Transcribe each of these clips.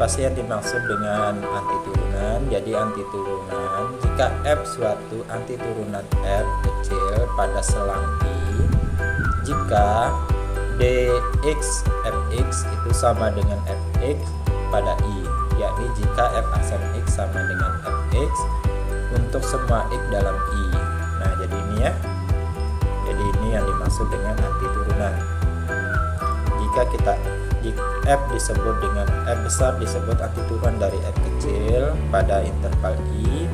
apa sih yang dimaksud dengan anti turunan? Jadi anti turunan jika f suatu anti turunan f kecil pada selang i jika dx fx itu sama dengan fx pada i, yakni jika f aksen x sama dengan fx untuk semua x dalam i. Nah, jadi ini ya. Jadi ini yang dimaksud dengan anti turunan. Jika f disebut dengan f besar disebut anti turunan dari f kecil pada interval i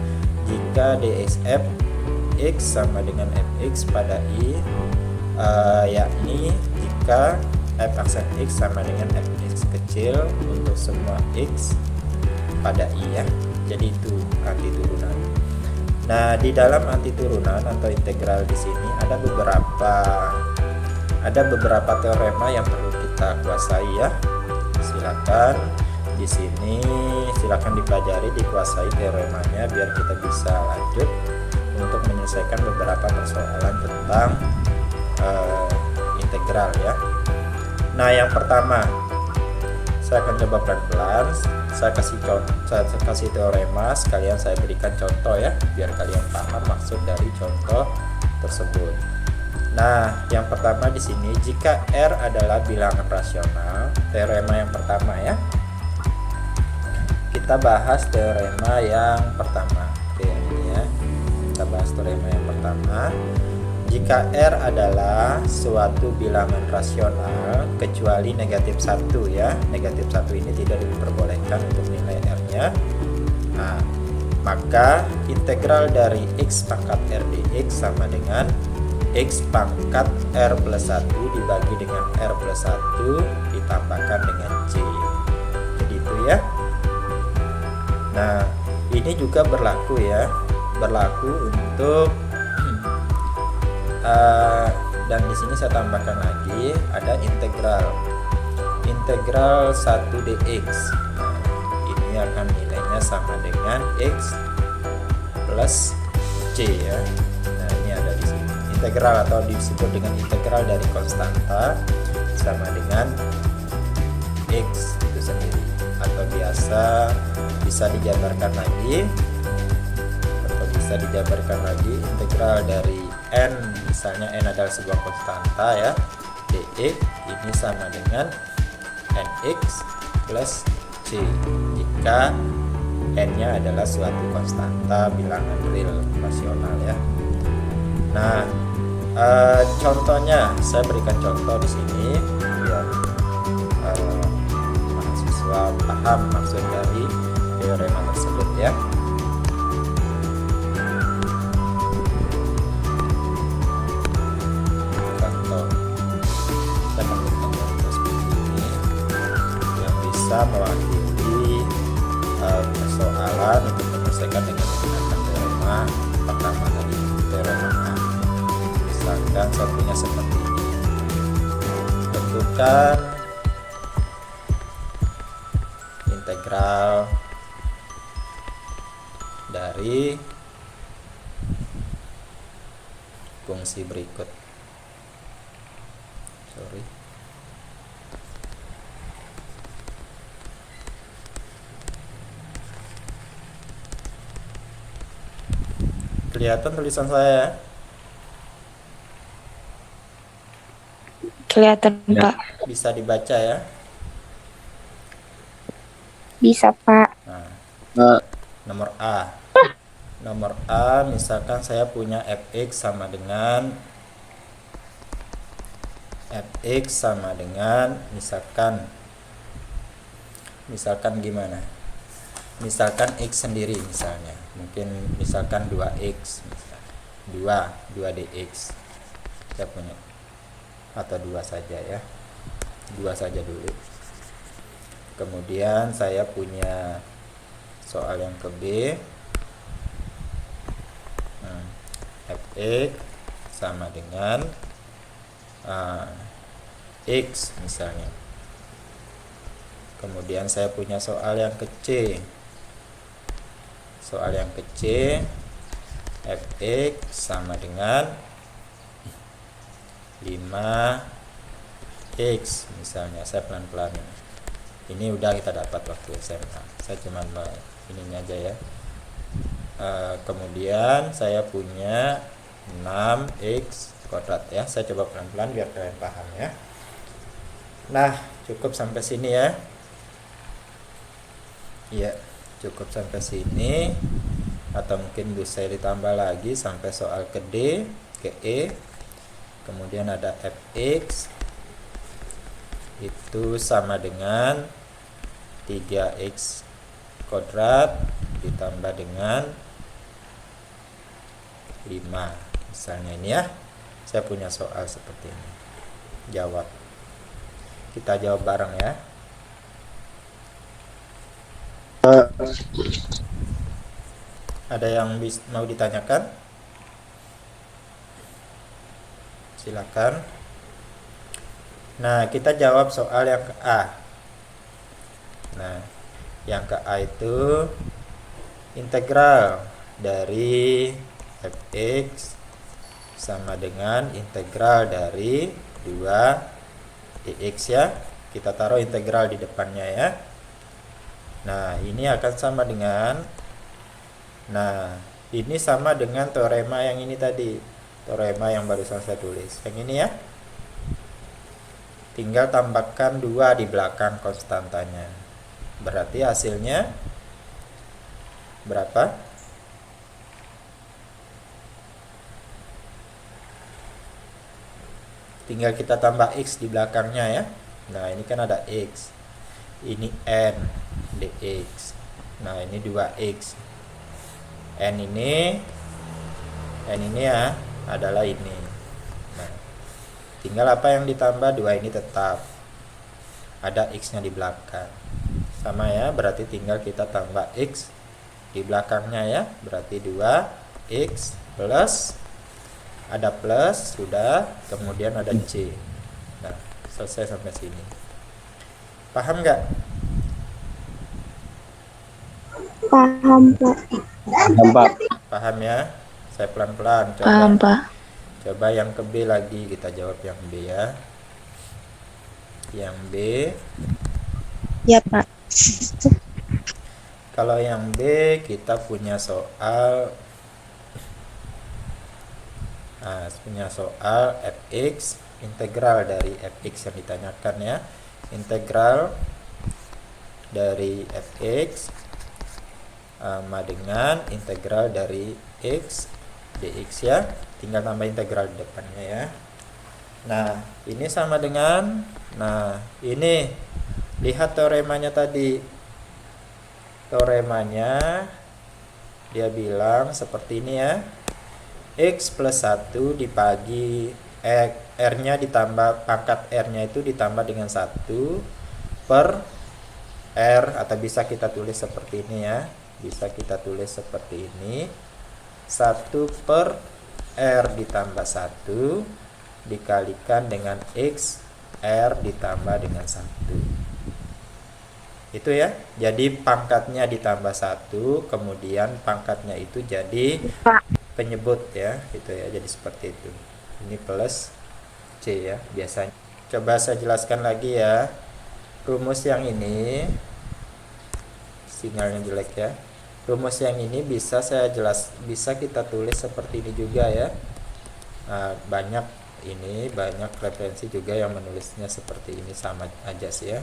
jika dsf x sama dengan fx pada i, yakni jika f aksen x sama dengan fx kecil untuk semua x pada i ya. Jadi itu anti turunan. Nah, di dalam anti turunan atau integral di sini ada beberapa teorema yang perlu kita kuasai ya. Silakan di sini dipelajari, dikuasai teoremanya biar kita bisa lanjut untuk menyelesaikan beberapa persoalan tentang integral ya. Nah, yang pertama saya akan coba pelan-pelan. Saya kasih teorema, sekalian saya berikan contoh ya, biar kalian paham maksud dari contoh tersebut. Nah, yang pertama di sini jika R adalah bilangan rasional, teorema yang pertama ya. Kita bahas teorema yang pertama. Oke, ini ya. Kita bahas teorema yang pertama. Jika R adalah suatu bilangan rasional kecuali negatif 1 ya. Negatif 1 ini tidak diperbolehkan untuk nilai R-nya. Nah, maka integral dari x pangkat R dx sama dengan x pangkat R plus 1 dibagi dengan R plus 1 ditambahkan dengan C. Jadi itu ya. Nah, ini juga berlaku ya. Berlaku untuk dan di sini saya tambahkan lagi ada integral 1 dx. Nah, ini akan nilainya sama dengan x plus c ya. Nah, ini ada di sini integral atau disebut dengan integral dari konstanta sama dengan x itu sendiri, atau biasa bisa dijabarkan lagi integral dari n, misalnya n adalah sebuah konstanta ya, dx ini sama dengan nx plus c jika n nya adalah suatu konstanta bilangan real rasional ya. Nah, contohnya saya berikan contoh di sini biar mahasiswa paham maksud dari teorema tersebut ya. Mewakili persoalan untuk menyelesaikan dengan menggunakan teorema pertama tadi, teorema A. Misalkan satunya seperti ini. Tentukan integral dari fungsi berikut. Kelihatan tulisan saya? Kelihatan ya, Pak. Bisa dibaca ya? Bisa, Pak. Nah, nomor A. Nomor A, misalkan saya punya fx sama dengan misalkan gimana? Misalkan x sendiri misalnya, mungkin misalkan 2x, 2 dx saya punya, atau 2 saja ya, 2 saja dulu. Kemudian saya punya soal yang ke B, fx sama dengan x misalnya. Kemudian saya punya soal yang ke C. Soal yang ke C, fx sama dengan 5x misalnya. Saya pelan-pelan ini. Ini udah kita dapat waktu SMA. Saya cuma ininya aja ya. Kemudian saya punya 6x kuadrat ya. Saya coba pelan-pelan biar kalian paham ya. Nah, cukup sampai sini ya. Iya, cukup sampai sini. Atau mungkin bisa ditambah lagi sampai soal ke D, ke E. Kemudian ada fx itu sama dengan 3x kuadrat ditambah dengan 5. Misalnya ini ya. Saya punya soal seperti ini. Jawab. Kita jawab bareng ya. Ada yang mau ditanyakan? Silakan. Nah, kita jawab soal yang ke A. Nah, yang ke A itu integral dari fx sama dengan integral dari 2 dx ya. Kita taruh integral di depannya ya. Nah, ini akan sama dengan, nah, ini sama dengan teorema yang ini tadi. Teorema yang barusan saya tulis. Yang ini ya. Tinggal tambahkan 2 di belakang konstantanya. Berarti hasilnya berapa? Tinggal kita tambah x di belakangnya ya. Nah, ini kan ada x. Ini n dx. Nah, ini 2x. N ini ya adalah ini. Nah, tinggal apa yang ditambah? 2 ini tetap. Ada x-nya di belakang. Sama ya, berarti tinggal kita tambah x di belakangnya ya. Berarti 2x plus, ada plus, sudah, kemudian ada c. Nah, selesai sampai sini. Paham nggak? Paham, Pak. Paham, Pak. Paham ya? Saya pelan-pelan. Paham, Pak. Coba yang ke B lagi, kita jawab yang B ya. Yang B. Ya, Pak. Kalau yang B kita punya soal fx, integral dari fx yang ditanyakan ya. Integral dari fx sama dengan integral dari x dx ya. Tinggal tambah integral di depannya ya. Nah, ini sama dengan, nah, ini lihat teoremanya tadi. Teoremanya dia bilang seperti ini ya. X plus 1 dibagi R-nya ditambah, pangkat R-nya itu ditambah dengan 1 per R, atau bisa kita tulis seperti ini ya. Bisa kita tulis seperti ini. 1 per R ditambah 1 dikalikan dengan X R ditambah dengan 1. Itu ya. Jadi pangkatnya ditambah 1, kemudian pangkatnya itu jadi penyebut ya, gitu ya. Jadi seperti itu. Ini plus C ya biasanya. Coba saya jelaskan lagi ya. Rumus yang ini, sinyalnya jelek ya. Rumus yang ini bisa kita tulis seperti ini juga ya. Nah, banyak referensi juga yang menulisnya seperti ini, sama aja sih ya.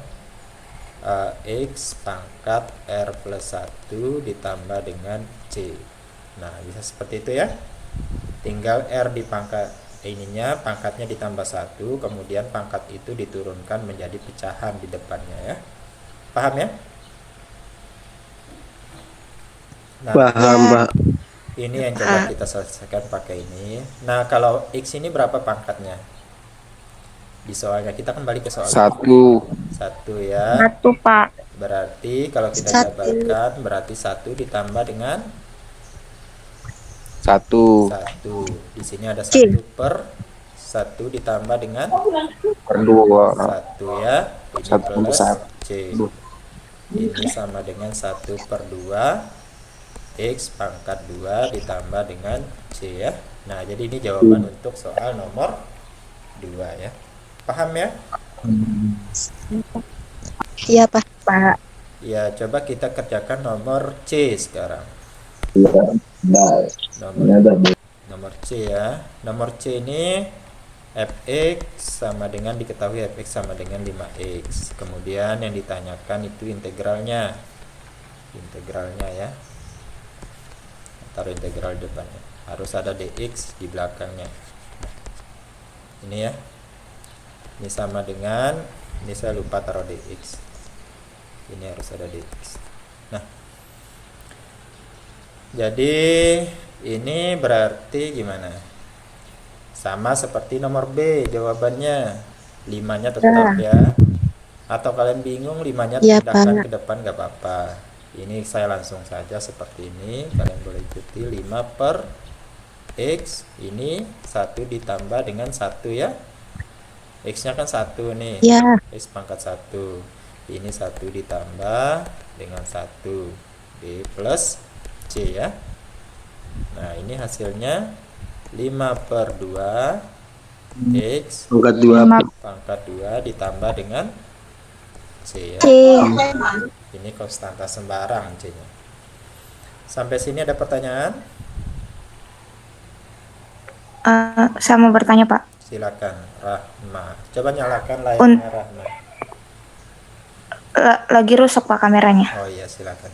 X pangkat R plus 1 ditambah dengan C. Nah, bisa seperti itu ya. Tinggal R di pangkat ininya, pangkatnya ditambah 1, kemudian pangkat itu diturunkan menjadi pecahan di depannya ya. Paham ya? Nah, Paham, Pak. ini yang coba kita selesaikan pakai ini. Nah, kalau X ini berapa pangkatnya? Di soalnya kita kembali ke soal 1. 1 ya. 1, Pak. Berarti kalau kita jabarkan berarti 1 ditambah dengan 1 1. Di sini ada 1 per 1 ditambah dengan per 2. 1 ya. Ini 1 plus besar. C. Ini sama dengan 1 per 2 X pangkat 2 ditambah dengan C ya. Nah, jadi ini jawaban untuk soal nomor 2 ya. Paham ya? Iya, Pak. Pak. Ya, coba kita kerjakan nomor C sekarang. Nomor nomor C ya. Nomor C ini fx sama dengan diketahui fx sama dengan 5x. Kemudian yang ditanyakan itu integralnya. Integralnya ya. Taruh integral depannya. Harus ada dx di belakangnya. Ini ya. Ini sama dengan, ini saya lupa taruh dx. Ini harus ada dx. Nah, jadi ini berarti gimana? Sama seperti nomor B jawabannya. 5-nya tetap ya. Atau kalian bingung 5-nya Iya, pindahkan Pak. ke depan gak apa-apa. Ini saya langsung saja seperti ini. Kalian boleh ikuti 5 per X. Ini 1 ditambah dengan 1 ya. X-nya kan 1 nih. Iya. X pangkat 1. Ini 1 ditambah dengan 1. B plus C ya. Nah, ini hasilnya 5 per 2 X Pangkat 2. pangkat 2 ditambah dengan C ya. C. Ini konstanta sembarang C-nya. Sampai sini ada pertanyaan? Saya mau bertanya, Pak. Silakan, Rahma. Coba nyalakan layarnya, Rahma. Lagi rusak, Pak, kameranya. Oh iya, silakan.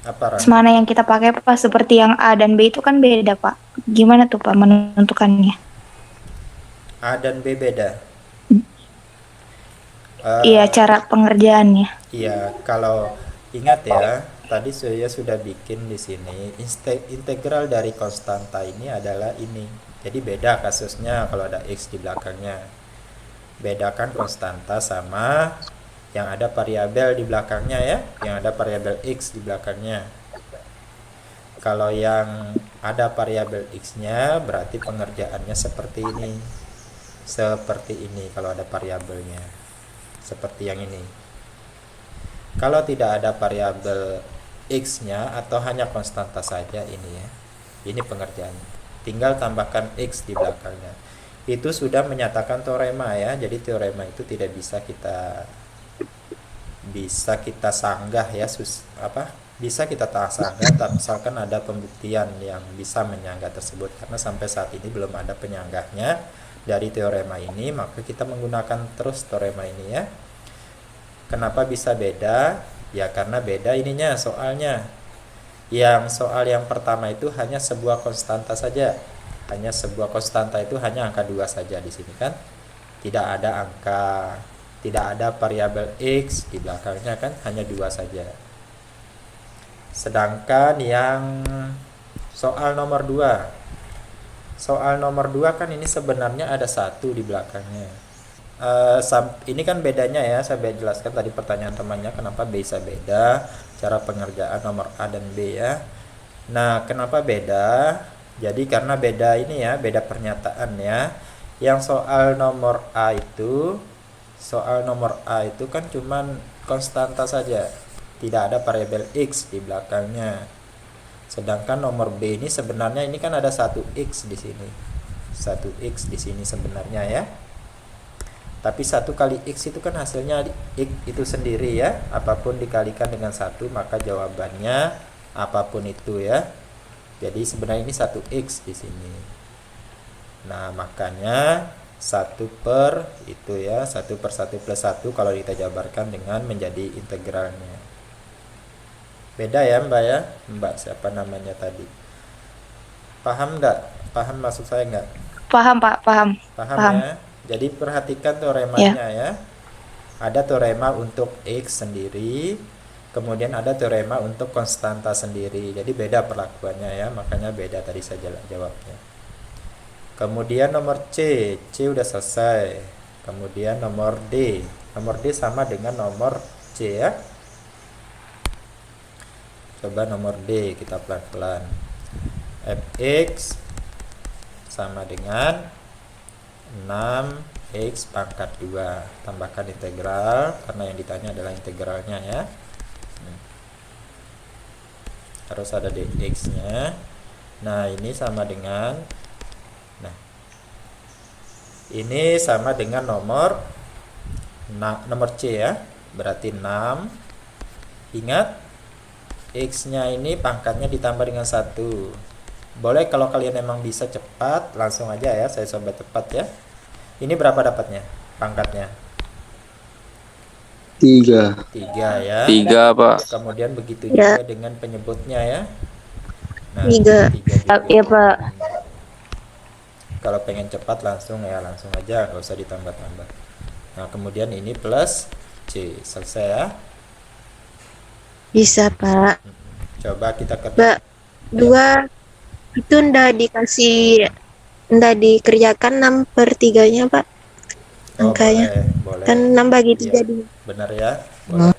Apa, Rahma? Mana yang kita pakai, Pak? Seperti yang A dan B itu kan beda, Pak. Gimana tuh, Pak, menentukannya? A dan B beda. Iya, cara pengerjaannya. Iya, kalau ingat ya, tadi saya sudah bikin di sini integral dari konstanta ini adalah ini. Jadi beda kasusnya kalau ada x di belakangnya. Bedakan konstanta sama yang ada variabel di belakangnya ya, yang ada variabel x di belakangnya. Kalau yang ada variabel x-nya berarti pengerjaannya seperti ini. Seperti ini kalau ada variabelnya. Seperti yang ini. Kalau tidak ada variabel x-nya atau hanya konstanta saja ini ya. Ini pengerjaannya. Tinggal tambahkan x di belakangnya. Itu sudah menyatakan teorema ya. Jadi teorema itu tidak bisa kita sanggah ya, bisa kita sanggah tapi misalkan ada pembuktian yang bisa menyanggah tersebut, karena sampai saat ini belum ada penyanggahnya dari teorema ini, maka kita menggunakan terus teorema ini ya. Kenapa bisa beda? Ya karena beda ininya soalnya. Yang soal yang pertama itu hanya sebuah konstanta saja. Hanya sebuah konstanta itu hanya angka 2 saja di sini kan. Tidak ada angka, tidak ada variabel x di belakangnya kan, hanya 2 saja. Sedangkan yang soal nomor 2. Soal nomor 2 kan ini sebenarnya ada 1 di belakangnya. Ini kan bedanya ya, saya jelaskan tadi pertanyaan temannya kenapa bisa beda cara pengerjaan nomor A dan B ya. Nah, kenapa beda? Jadi karena beda ini ya, beda pernyataan ya. Yang soal nomor A itu kan cuman konstanta saja, tidak ada variabel x di belakangnya. Sedangkan nomor B ini sebenarnya ini kan ada 1x di sini. 1x di sini sebenarnya ya. Tapi 1 kali x itu kan hasilnya x itu sendiri ya. Apapun dikalikan dengan 1 maka jawabannya apapun itu ya. Jadi sebenarnya ini 1x di sini. Nah, makanya 1 per itu ya, 1 per 1 plus 1 kalau kita jabarkan dengan menjadi integralnya. Beda ya Mbak ya, Mbak siapa namanya tadi? Paham nggak? Paham maksud saya nggak? Paham, Pak, paham. Paham ya? Jadi perhatikan teoremanya ya. Ada teorema untuk x sendiri, kemudian ada teorema untuk konstanta sendiri. Jadi beda perlakuannya ya, makanya beda tadi saya jawabnya. Kemudian nomor C udah selesai. Kemudian nomor D sama dengan nomor C ya. Coba nomor D kita pelan-pelan. Fx sama dengan 6x pangkat 2. Tambahkan integral, karena yang ditanya adalah integralnya ya. Harus ada dx-nya. Nah, ini sama dengan nomor nomor C ya, berarti 6. Ingat, X-nya ini pangkatnya ditambah dengan 1. Boleh kalau kalian memang bisa cepat, langsung aja ya, saya coba cepat ya. Ini berapa dapatnya pangkatnya? 3. 3 ya. 3, Pak. Kemudian begitu Ya. juga dengan penyebutnya ya. Nah, 3. 3 juga. Iya, Pak. Kalau pengen cepat langsung ya, langsung aja, nggak usah ditambah-tambah. Nah, kemudian ini plus C. Selesai ya. Bisa, Pak. Coba kita kerja. Mbak, 2 itu ndak dikerjakan 6/3-nya, Pak. Oh, Angkanya. boleh. Kan 6 bagi 3 Iya, benar ya. Boleh.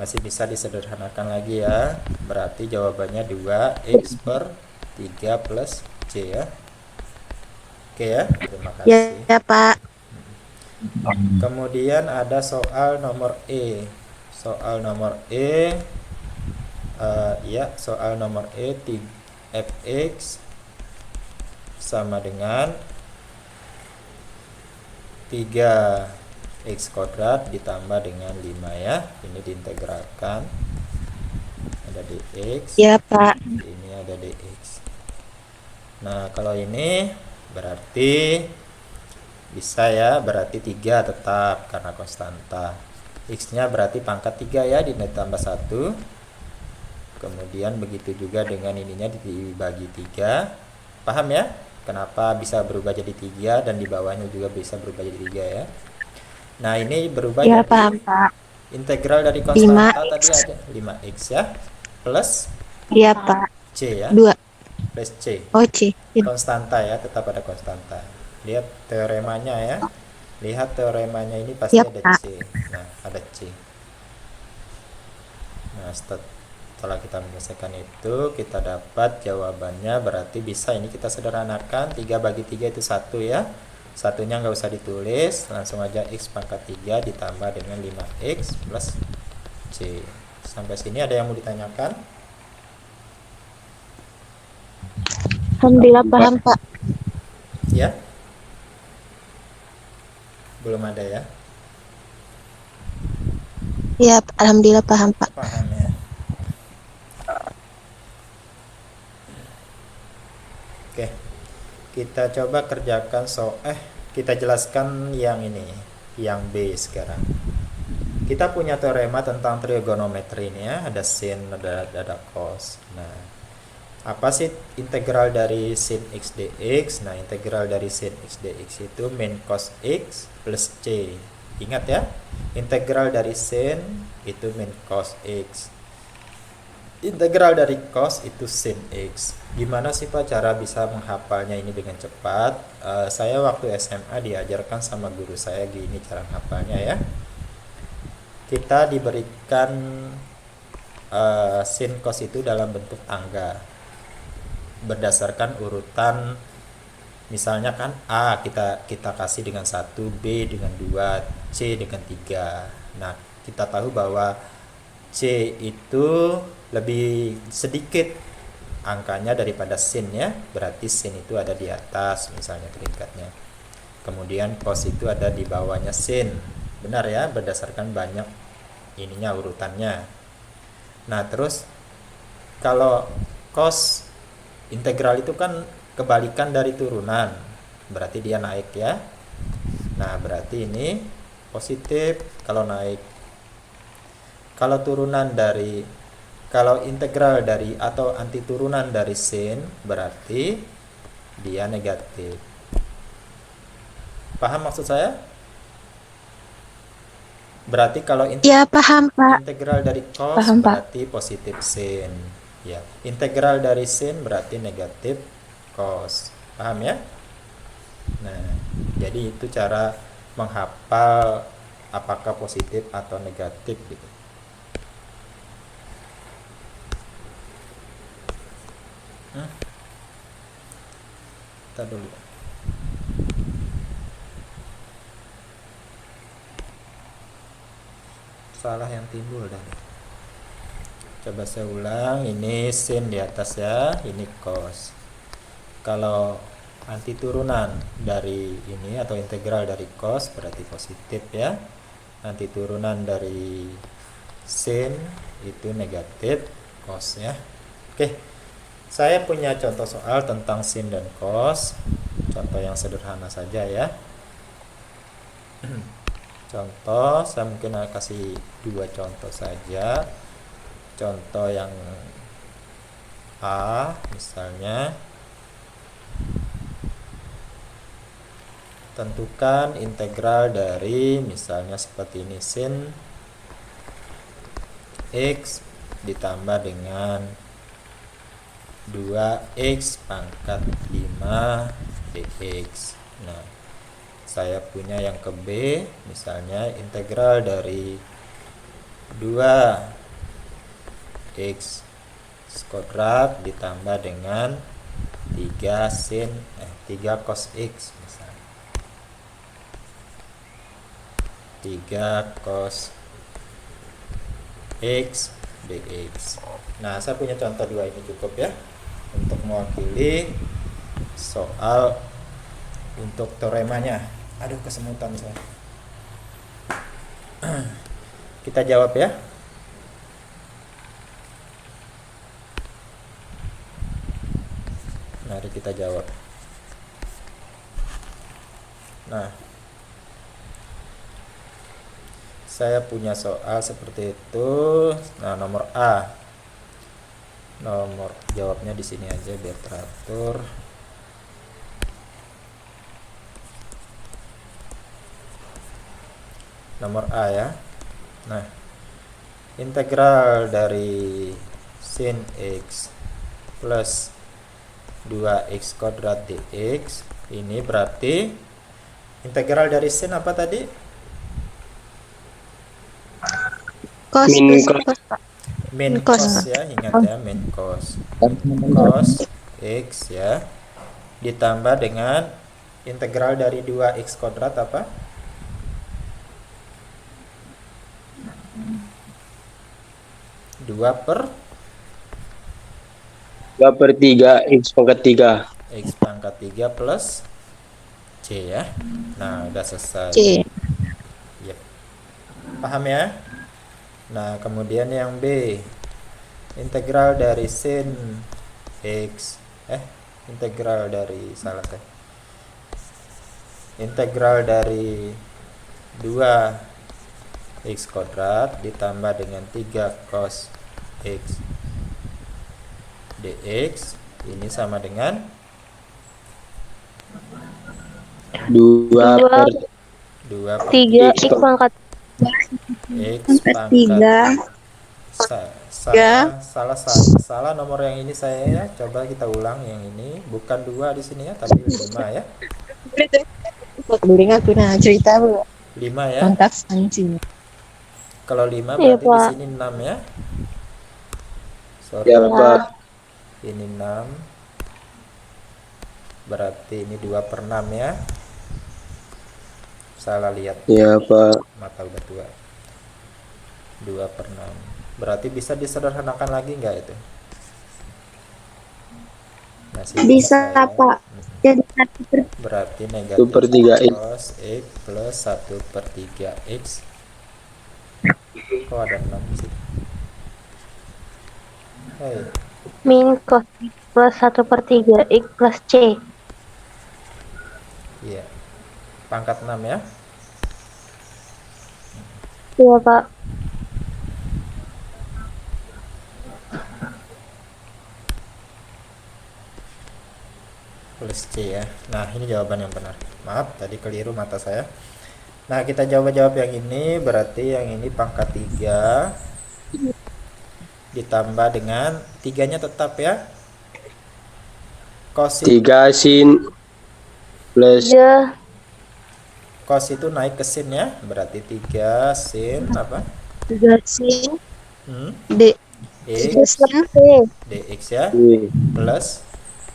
Masih bisa disederhanakan lagi ya. Berarti jawabannya 2x/3 plus C ya. Oke ya, terima Ya, kasih. ya, Pak. Kemudian ada soal nomor E. Soal nomor E, ya, soal nomor E, fx sama dengan 3x kuadrat ditambah dengan 5 ya. Ini diintegralkan. Ada dx. Ya, Pak. Ini ada dx. Nah, kalau ini berarti bisa ya, berarti 3 tetap karena konstanta. X-nya berarti pangkat 3 ya, ditambah 1. Kemudian begitu juga dengan ininya dibagi 3. Paham ya? Kenapa bisa berubah jadi 3 dan di bawahnya juga bisa berubah jadi 3 ya. Nah, ini berubah Ya, jadi paham, Pak. integral dari konstanta 5x. tadi ada 5x ya, plus Ya, Pak. C ya, 2. plus C. Oh, C. Konstanta ya, tetap ada konstanta. Lihat teoremanya ya. Lihat teoremanya ini pasti Ya, ada Pak. C. Nah, ada C. Nah, setelah kita menyelesaikan itu, kita dapat jawabannya. Berarti bisa ini kita sederhanakan. 3 bagi 3 itu 1 ya. Satunya nggak usah ditulis, langsung aja x pangkat 3 ditambah dengan 5x plus C. Sampai sini ada yang mau ditanyakan? Alhamdulillah paham, Pak. Ya? Belum ada ya? Ya, alhamdulillah paham, Pak. Paham ya? Oke. Kita coba kerjakan kita jelaskan yang ini, yang B sekarang. Kita punya teorema tentang trigonometri ini ya, ada sin, ada cos. Nah, apa sih integral dari sin x dx? Nah, integral dari sin x dx itu min cos x plus C. Ingat ya, integral dari sin itu min cos x. Integral dari cos itu sin x. Gimana sih Pak cara bisa menghafalnya ini dengan cepat? Saya waktu SMA diajarkan sama guru saya gini cara menghafalnya ya. Kita diberikan sin cos itu dalam bentuk angka berdasarkan urutan. Misalnya kan A kita kasih dengan 1, B dengan 2, C dengan 3. Nah, kita tahu bahwa C itu lebih sedikit angkanya daripada sin ya, berarti sin itu ada di atas misalnya peringkatnya. Kemudian cos itu ada di bawahnya sin. Benar ya, berdasarkan banyak ininya urutannya. Nah, terus kalau cos integral itu kan kebalikan dari turunan, berarti dia naik ya. Nah, berarti ini positif kalau naik. Kalau integral dari atau anti turunan dari sin berarti dia negatif. Paham maksud saya? Berarti kalau Ya, paham, Pak. integral dari cos Paham, Pak. berarti positif sin. Ya, integral dari sin berarti negatif cos. Paham ya? Nah, jadi itu cara menghafal apakah positif atau negatif gitu. Kita dulu. Salah yang timbul dah. Coba saya ulang. Ini sin di atas ya, ini cos. Kalau anti turunan dari ini atau integral dari cos berarti positif ya. Anti turunan dari sin itu negatif cos ya. Oke, saya punya contoh soal tentang sin dan cos. Contoh yang sederhana saja ya. Contoh, saya mungkin akan kasih 2 contoh saja. Contoh yang A misalnya, tentukan integral dari misalnya seperti ini, sin x ditambah dengan 2x pangkat 5 dx. Nah, saya punya yang ke B, misalnya integral dari 2x kuadrat ditambah dengan 3 cos x misalnya. 3 cos x dx. Nah, saya punya contoh 2 ini cukup ya untuk mewakili soal untuk teoremanya. Aduh, kesemutan saya. Kita jawab ya. Mari kita jawab. Nah, saya punya soal seperti itu. Nah, nomor A. Nomor jawabnya di sini aja biar teratur. Nomor A ya. Nah, integral dari sin x plus 2x kuadrat dx ini berarti integral dari sin apa tadi? Cos Min plus cos. cos, Pak. Min Cos. cos ya, ingat ya, min cos. Cos x ya ditambah dengan integral dari 2x kuadrat apa? 2/3 x pangkat 3. X pangkat 3 plus C ya. Nah, udah selesai. C. Yep. Paham ya? Nah, kemudian yang B, integral dari sin x integral dari integral dari 2x kuadrat ditambah dengan 3 cos x dx ini sama dengan 2 per 2 per 3 X X pangkat x tiga. salah nomor yang ini saya ya. Coba kita ulang yang ini, bukan 2 di sini ya, tapi 5 ya. Beli aku nah cerita bu. 5 ya. Kontak anjing. Kalau 5 Iya, berarti di Pak. sini 6 ya. Sorry. ya Pak. Ini 6. Berarti ini 2/6 ya. Salah lihat, Ya Pak. mata udah tua. 2/6. Berarti bisa disederhanakan lagi nggak itu? Masih Bisa ya? Pak. Jadi 1/3. Berarti 1/3 negatif X. cos x plus 1/3 x. Kok ada 6 sih? Hei, Min cos X plus 1/3 X plus C. iya. Pangkat 6 ya. Iya Pak. Plus C ya. Nah, ini jawaban yang benar. Maaf, tadi keliru mata saya. Nah, kita jawab yang ini, berarti yang ini pangkat 3 ditambah dengan 3-nya tetap ya. Cos 3 sin plus Iya. cos itu naik ke sin ya. Berarti 3 sin apa? 3 sin D X plus C. dx ya plus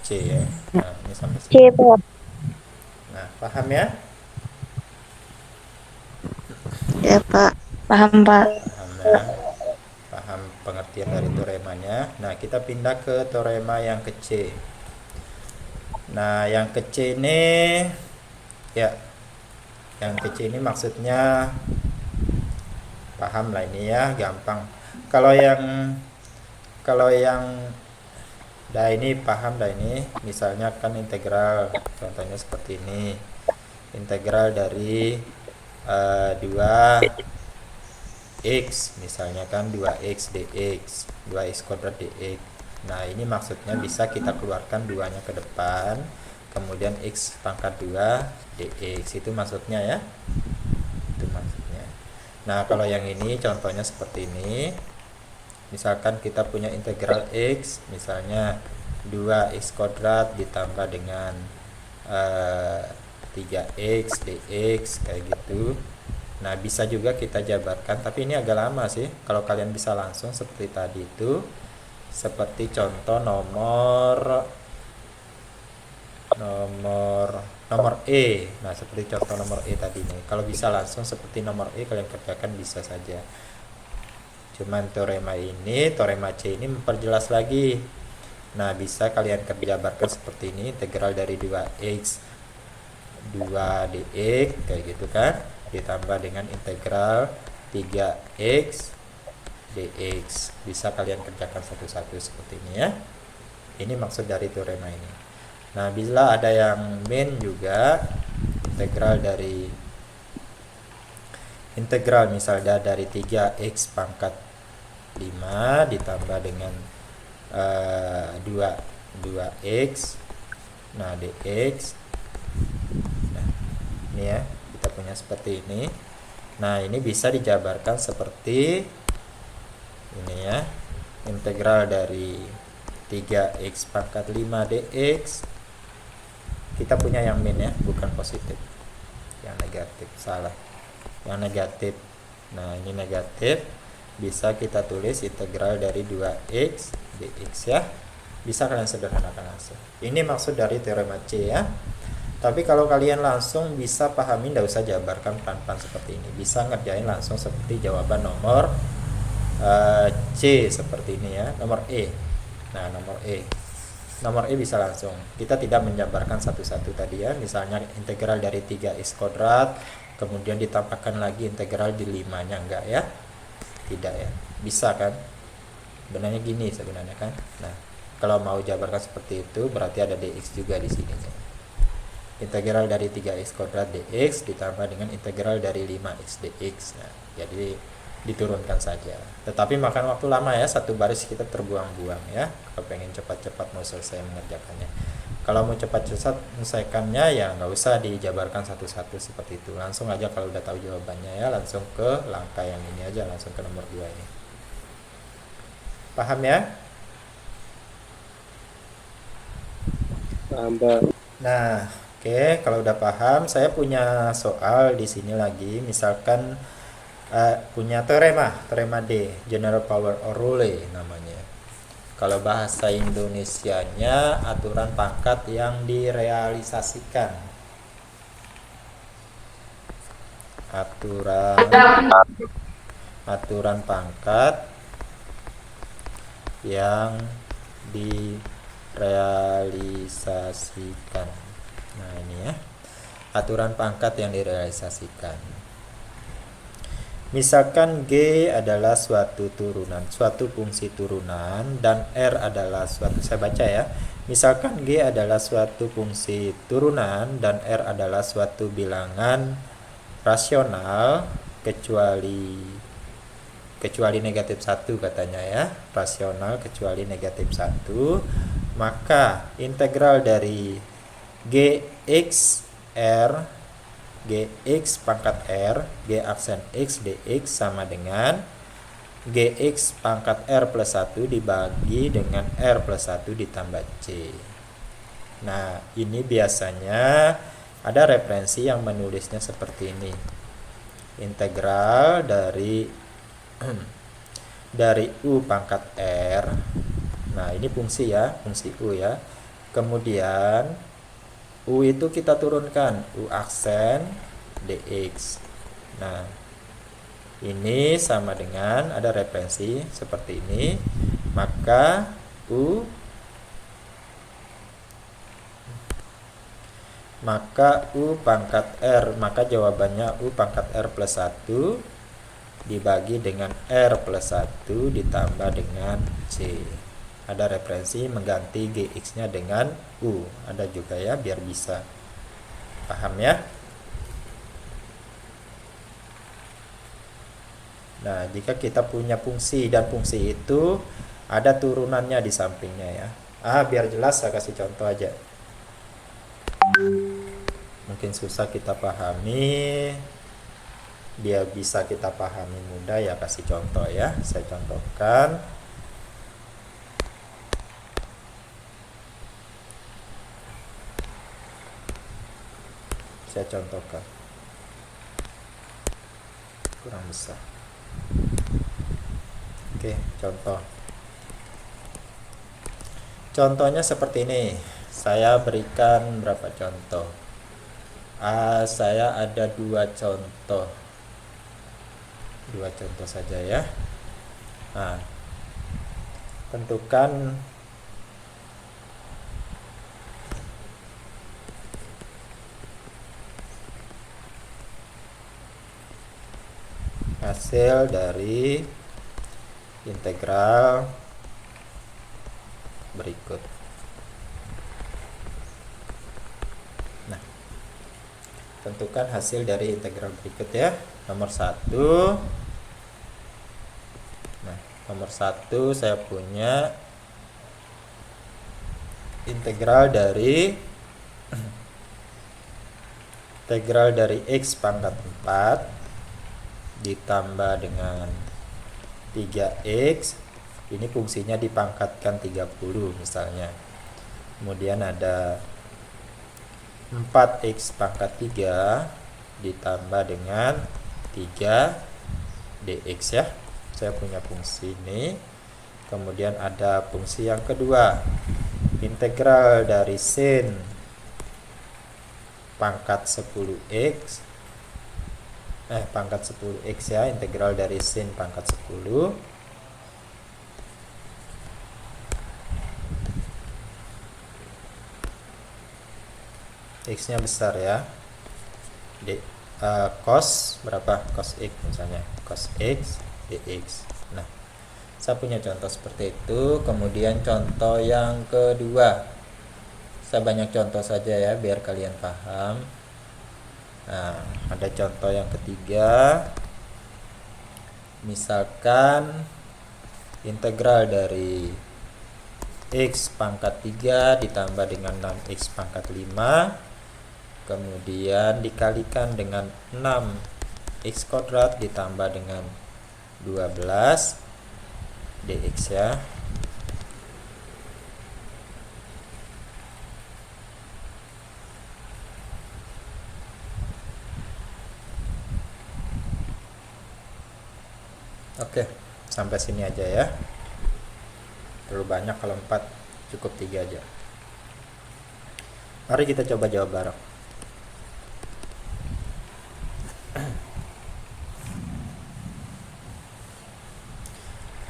C ya. Nah, ini sampai C sini. Pak. Nah, paham ya? Ya Pak. Paham, Pak. Paham ya? Paham pengertian dari teoremanya. Nah, kita pindah ke teorema yang ke C. Nah, yang ke C ini ya, yang ke C ini maksudnya paham lah ini ya, gampang. Kalau yang dah ini paham dah ini, misalnya kan integral, contohnya seperti ini, integral dari 2x misalnya kan 2x dx, 2x kuadrat dx. Nah ini maksudnya bisa kita keluarkan 2 nya ke depan, kemudian x pangkat 2 dx, itu maksudnya ya, itu maksudnya. Nah kalau yang ini contohnya seperti ini, misalkan kita punya integral x, misalnya 2x kuadrat ditambah dengan 3x dx kayak gitu. Nah bisa juga kita jabarkan, tapi ini agak lama sih. Kalau kalian bisa langsung seperti tadi itu, seperti contoh nomor E. Nah seperti contoh nomor E tadi nih, kalau bisa langsung seperti nomor E kalian kerjakan bisa saja. Cuman teorema C ini memperjelas lagi. Nah bisa kalian jabarkan seperti ini, integral dari 2x 2 dx kayak gitu kan, ditambah dengan integral 3x dx. Bisa kalian kerjakan satu-satu seperti ini ya. Ini maksud dari teorema ini. Nah bila ada yang main juga, integral misalnya dari 3x pangkat 5 ditambah dengan 2x, nah dx. Nah ini ya, kita punya seperti ini. Nah ini bisa dijabarkan seperti ini ya, integral dari 3x pangkat 5 dx. Kita punya yang min ya, bukan positif, yang negatif, salah, yang negatif. Nah ini negatif, bisa kita tulis integral dari 2x dx ya. Bisa kalian sederhanakan langsung. Ini maksud dari teorema C ya. Tapi kalau kalian langsung bisa pahami, tidak usah jabarkan pelan-pelan seperti ini, bisa ngerjain langsung seperti jawaban nomor C seperti ini ya, nomor E. Nah nomor E bisa langsung, kita tidak menjabarkan satu-satu tadi ya. Misalnya integral dari 3x kuadrat, kemudian ditambahkan lagi integral di 5 nya, enggak ya, tidak ya. Bisa kan, benarnya gini sebenarnya kan. Nah kalau mau jabarkan seperti itu berarti ada dx juga di sini. Integral dari 3x kuadrat dx ditambah dengan integral dari 5x dx. Nah jadi diturunkan saja, tetapi makan waktu lama ya, satu baris kita terbuang-buang ya. Kalau pengen cepat-cepat mau selesai mengerjakannya, kalau mau cepat-cepat menyelesaikannya ya nggak usah dijabarkan satu-satu seperti itu, langsung aja kalau udah tahu jawabannya ya, langsung ke langkah yang ini aja, langsung ke nomor 2 ini. Paham ya? Paham, Pak. Nah oke, kalau udah paham, saya punya soal di sini lagi. Misalkan punya teorema D, general power or rule namanya. Kalau bahasa Indonesianya aturan pangkat yang direalisasikan. Aturan pangkat yang direalisasikan. Nah ini ya, aturan pangkat yang direalisasikan. Misalkan G adalah suatu fungsi turunan, dan R adalah suatu, saya baca ya. Misalkan G adalah suatu fungsi turunan dan R adalah suatu bilangan rasional kecuali negatif 1 katanya ya. Rasional kecuali negatif 1, maka integral dari Gx pangkat R, G aksen X dx sama dengan Gx pangkat R plus 1 dibagi dengan R plus 1 ditambah C. Nah ini biasanya ada referensi yang menulisnya seperti ini, integral dari U pangkat R. Nah ini fungsi ya, fungsi U ya. Kemudian U itu kita turunkan, U aksen dx. Nah ini sama dengan, ada referensi seperti ini, maka U pangkat R, maka jawabannya U pangkat R plus 1 dibagi dengan R plus 1 ditambah dengan C. Ada referensi mengganti GX nya dengan U, ada juga ya, biar bisa paham ya. Nah, jika kita punya fungsi dan fungsi itu ada turunannya di sampingnya ya. Biar jelas saya kasih contoh aja. Mungkin susah kita pahami, biar bisa kita pahami mudah ya, kasih contoh ya. Saya contohkan. Kurang besar. Oke, contohnya seperti ini. Saya berikan berapa contoh? Saya ada dua contoh saja ya. Nah, tentukan hasil dari integral berikut. Nah, tentukan hasil dari integral berikut ya. Nomor 1. Nah, nomor 1 saya punya integral dari X pangkat 4 ditambah dengan 3X. Ini fungsinya dipangkatkan 30 misalnya. Kemudian ada 4X pangkat 3 ditambah dengan 3DX ya. Saya punya fungsi ini. Kemudian ada fungsi yang kedua, integral dari sin pangkat 10X pangkat 10X ya, integral dari sin pangkat 10 X nya besar ya, cos berapa, cos X misalnya, cos X dx. Nah, saya punya contoh seperti itu. Kemudian contoh yang kedua, saya banyak contoh saja ya biar kalian paham. Nah, ada contoh yang ketiga. Misalkan integral dari X pangkat 3 ditambah dengan 6X pangkat 5, kemudian dikalikan dengan 6X kuadrat ditambah dengan 12 dx ya. Oke, sampai sini aja ya. Terlalu banyak kalau 4, cukup 3 aja. Mari kita coba jawab bareng.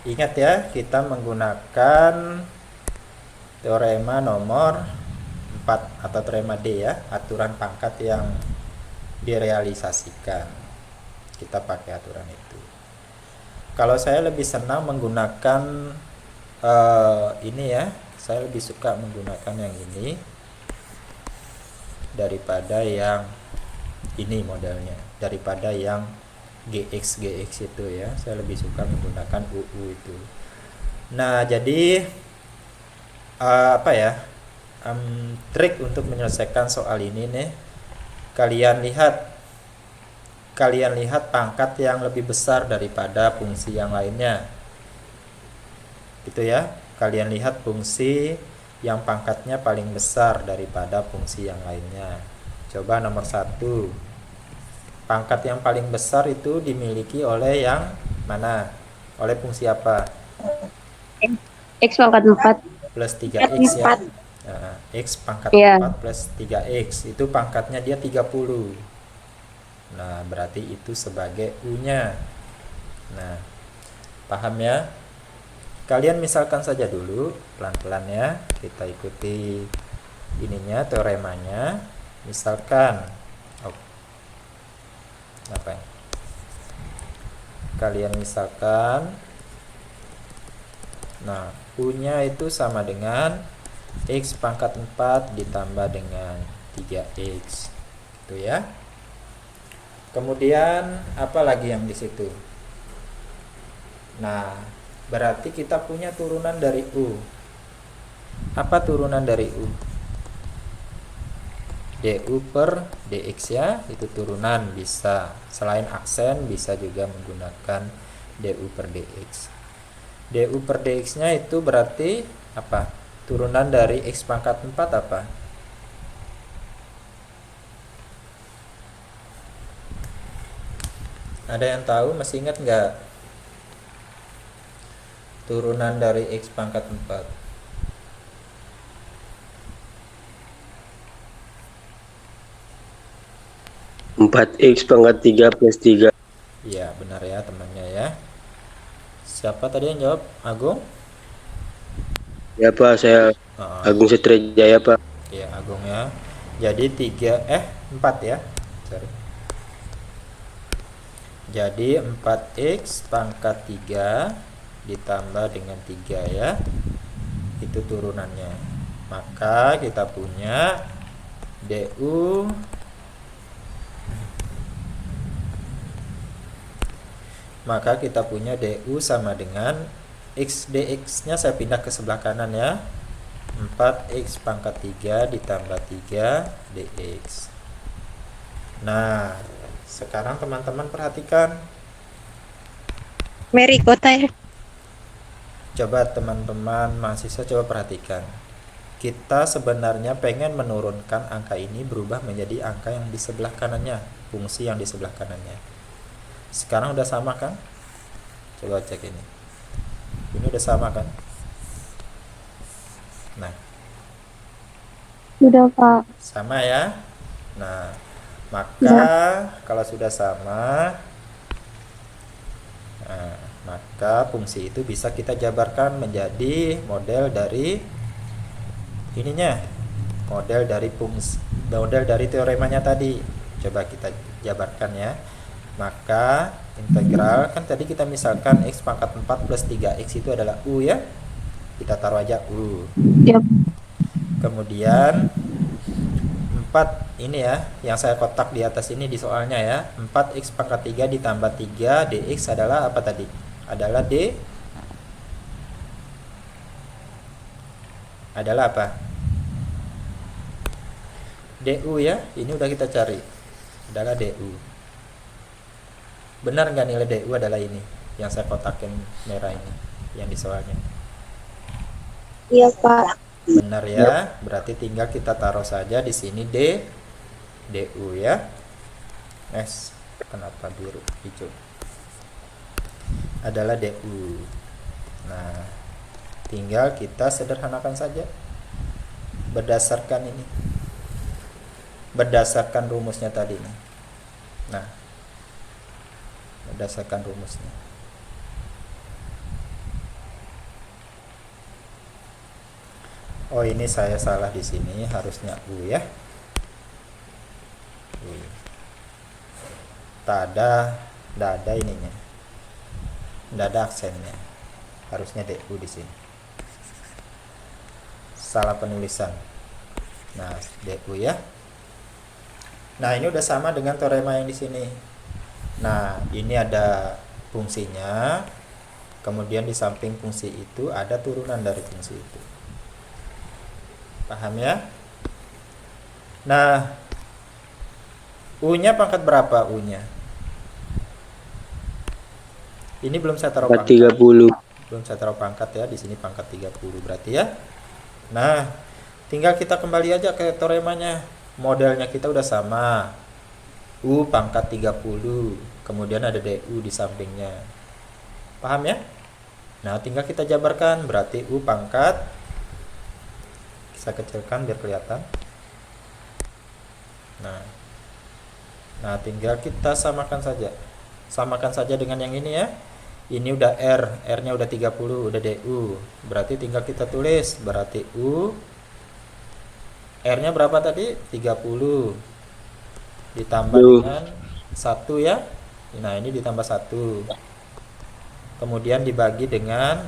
Ingat ya, kita menggunakan teorema nomor 4 atau teorema D ya, aturan pangkat yang direalisasikan. Kita pakai aturan itu. Kalau saya lebih senang menggunakan ini ya, saya lebih suka menggunakan yang ini daripada yang ini modelnya, daripada yang GX itu ya. Saya lebih suka menggunakan UU itu. Nah, jadi trik untuk menyelesaikan soal ini nih, kalian lihat pangkat yang lebih besar daripada fungsi yang lainnya gitu ya. Kalian lihat fungsi yang pangkatnya paling besar daripada fungsi yang lainnya. Coba nomor 1, pangkat yang paling besar itu dimiliki oleh yang mana? Oleh fungsi apa? X pangkat 4 plus 3X ya. Nah, X pangkat 4 plus 3X itu pangkatnya dia 30. Nah, berarti itu sebagai U-nya. Nah, paham ya? Kalian misalkan saja dulu pelan-pelan ya. Kita ikuti ininya, teoremanya. Misalkan kalian misalkan, nah U-nya itu sama dengan X pangkat 4 ditambah dengan 3X gitu ya. Kemudian apa lagi yang di situ? Nah, berarti kita punya turunan dari U. Apa turunan dari U? DU per DX ya, itu turunan bisa. Selain aksen bisa juga menggunakan DU per DX. DU per DX nya itu berarti apa? Turunan dari X pangkat 4 apa? Ada yang tahu? Masih ingat nggak? Turunan dari X pangkat 4. 4x pangkat 3 plus 3. Iya, benar ya temannya ya. Siapa tadi yang jawab? Agung? Ya Pak, saya Oh, Agung Setrejaya Pak. iya Agung ya. Jadi 4 ya. Sorry. Jadi 4x pangkat 3 ditambah dengan 3 ya. Itu turunannya. Maka kita punya DU sama dengan X dx nya saya pindah ke sebelah kanan ya. 4x pangkat 3 ditambah 3 dx. Nah, sekarang teman-teman perhatikan. Mary kota ya. Coba teman-teman mahasiswa coba perhatikan. Kita sebenarnya pengen menurunkan angka ini berubah menjadi angka yang di sebelah kanannya, fungsi yang di sebelah kanannya. Sekarang udah sama kan? Coba cek ini. Ini udah sama kan? Nah, Udah Pak. sama ya. Nah, maka kalau sudah sama, nah, maka fungsi itu bisa kita jabarkan menjadi model dari ininya, model dari teoremanya tadi. Coba kita jabarkan ya. Maka integral kan tadi kita misalkan X pangkat 4 plus 3X itu adalah U ya. Kita taruh aja U. Yap. Kemudian 4 ini ya, yang saya kotak di atas ini di soalnya ya. 4x pangkat 3 ditambah 3 dx adalah apa tadi? Adalah adalah apa? DU ya. Ini udah kita cari. Adalah DU. Benar nggak nilai DU adalah ini? Yang saya kotakin merah ini, yang di soalnya. Iya Pak. Benar ya. Berarti tinggal kita taruh saja di sini DU ya. Next, kenapa biru hijau? Adalah DU. Nah, tinggal kita sederhanakan saja berdasarkan ini. Berdasarkan rumusnya tadi nih. Nah, berdasarkan rumusnya. Oh, ini saya salah di sini, harusnya U ya. U. Tak ada ininya. Tidak ada aksennya. Harusnya DU di sini. Salah penulisan. Nah, DU ya. Nah, ini udah sama dengan teorema yang di sini. Nah, ini ada fungsinya. Kemudian di samping fungsi itu ada turunan dari fungsi itu. Paham ya? Nah, U-nya pangkat berapa U-nya? Ini belum saya taruh pangkat. 30. Belum saya taruh pangkat ya, di sini pangkat 30 berarti ya. Nah, tinggal kita kembali aja ke teoremanya. Modelnya kita udah sama. U pangkat 30, kemudian ada DU di sampingnya. Paham ya? Nah, tinggal kita jabarkan, berarti U pangkat, saya kecilkan biar kelihatan. Nah, tinggal kita samakan saja. Samakan saja dengan yang ini ya. Ini udah R-nya udah 30, udah DU. Berarti tinggal kita tulis, berarti U R-nya berapa tadi? 30 ditambah dengan 1 ya. Nah, ini ditambah 1. kemudian dibagi dengan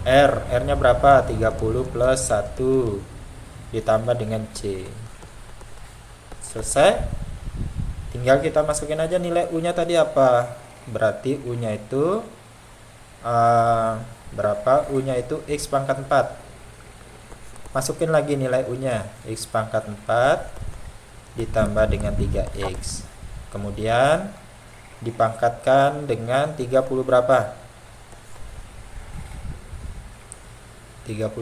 R-nya berapa? 30 plus 1 ditambah dengan C. Selesai. Tinggal kita masukin aja nilai U-nya tadi apa. Berarti U-nya itu berapa? U-nya itu X pangkat 4. Masukin lagi nilai U-nya. X pangkat 4 ditambah dengan 3X. Kemudian dipangkatkan dengan 30 berapa? 31.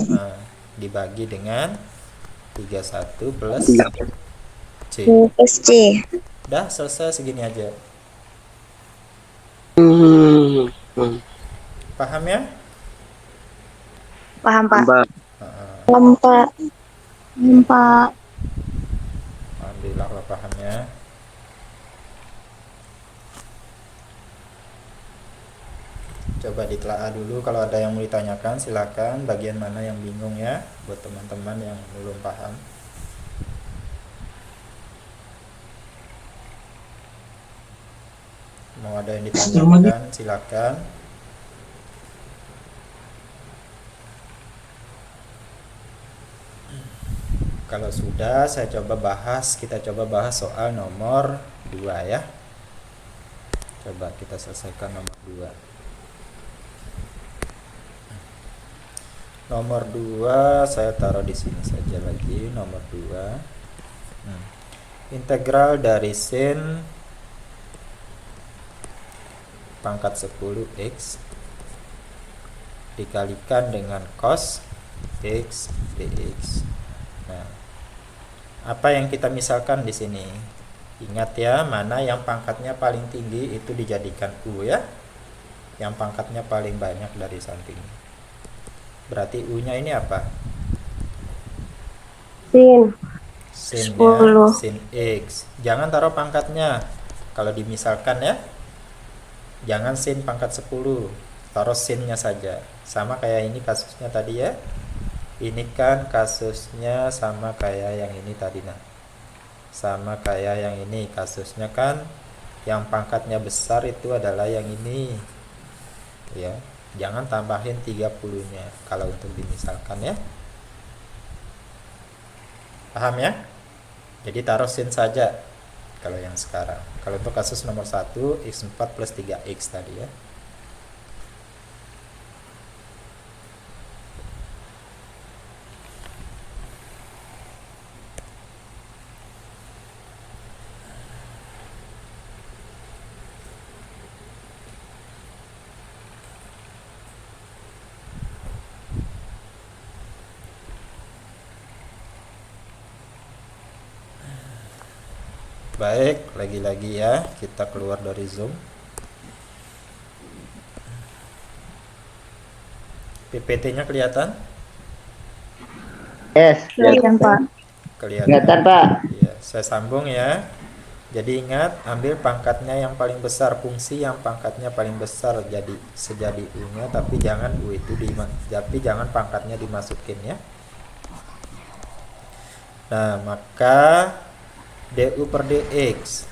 Nah, dibagi dengan 31 plus C. Plus C. Udah selesai, segini aja. Paham ya? Paham, Pak? Mbak, Paham, Pak. Pak. Alhamdulillah kalau paham ya. Coba ditelaah dulu, kalau ada yang mau ditanyakan silakan, bagian mana yang bingung ya, buat teman-teman yang belum paham. Mau ada yang ditanyakan silakan. Kalau sudah, kita coba bahas soal nomor 2 ya. Coba kita selesaikan nomor 2. Nomor 2 saya taruh di sini saja lagi, nomor 2. Integral dari sin pangkat 10x dikalikan dengan cos x dx. Nah, apa yang kita misalkan di sini? Ingat ya, mana yang pangkatnya paling tinggi itu dijadikan U ya. Yang pangkatnya paling banyak dari samping. Berarti U-nya ini apa? Sin. Sin-nya 10. sin X. Jangan taruh pangkatnya. Kalau dimisalkan ya, jangan sin pangkat 10. Taruh sinnya saja. Sama kayak ini kasusnya tadi ya. Ini kan kasusnya sama kayak yang ini tadi. Nah, sama kayak yang ini kasusnya kan, yang pangkatnya besar itu adalah yang ini ya. Jangan tambahin 30-nya kalau untuk dimisalkan ya. Paham ya? Jadi taruh sin saja kalau yang sekarang. Kalau untuk kasus nomor 1, x4 plus 3x tadi ya. Baik, lagi-lagi ya, kita keluar dari Zoom. PPT-nya kelihatan? Yes, Kelihatan, Pak. kelihatan Pak. Ya, saya sambung ya. Jadi ingat, ambil pangkatnya yang paling besar, fungsi yang pangkatnya paling besar jadi sejadi U-nya, tapi jangan U itu jangan pangkatnya dimasukin ya. Nah, maka du per dx.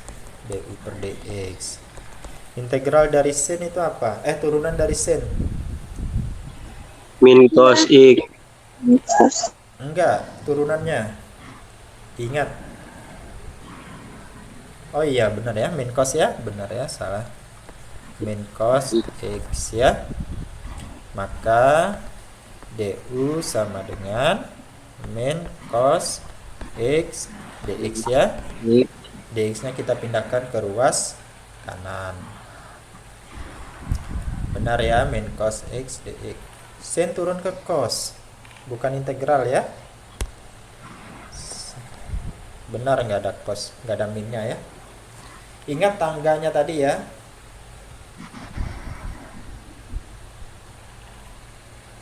Integral dari sin itu apa? Turunan dari sin. min cos X. Enggak, turunannya. Ingat. Oh iya, benar ya, min cos ya. Benar ya, salah. Min cos X ya. Maka du sama dengan min cos X dx ya. Dx-nya kita pindahkan ke ruas kanan. Benar ya, min cos X dx. Sin turun ke cos, bukan integral ya. Benar, nggak ada cos, nggak ada minnya ya. Ingat tangganya tadi ya.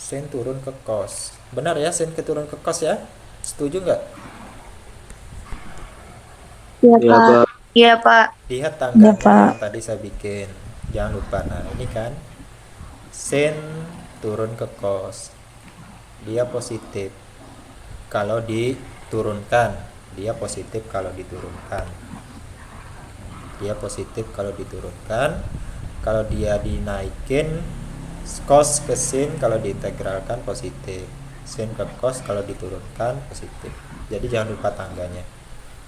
Sin turun ke cos. Benar ya, sin turun ke cos ya. Setuju nggak? Iya, Ya, Pak. Pak. Iya, Pak. Lihat tangganya Ya, Pak. yang tadi saya bikin. Jangan lupa. Nah, ini kan sin turun ke cos. Dia positif kalau diturunkan. Dia positif kalau diturunkan. Dia positif kalau diturunkan. Kalau dia dinaikin, cos ke sin kalau diintegralkan positif, sin ke cos kalau diturunkan positif. Jadi jangan lupa tangganya,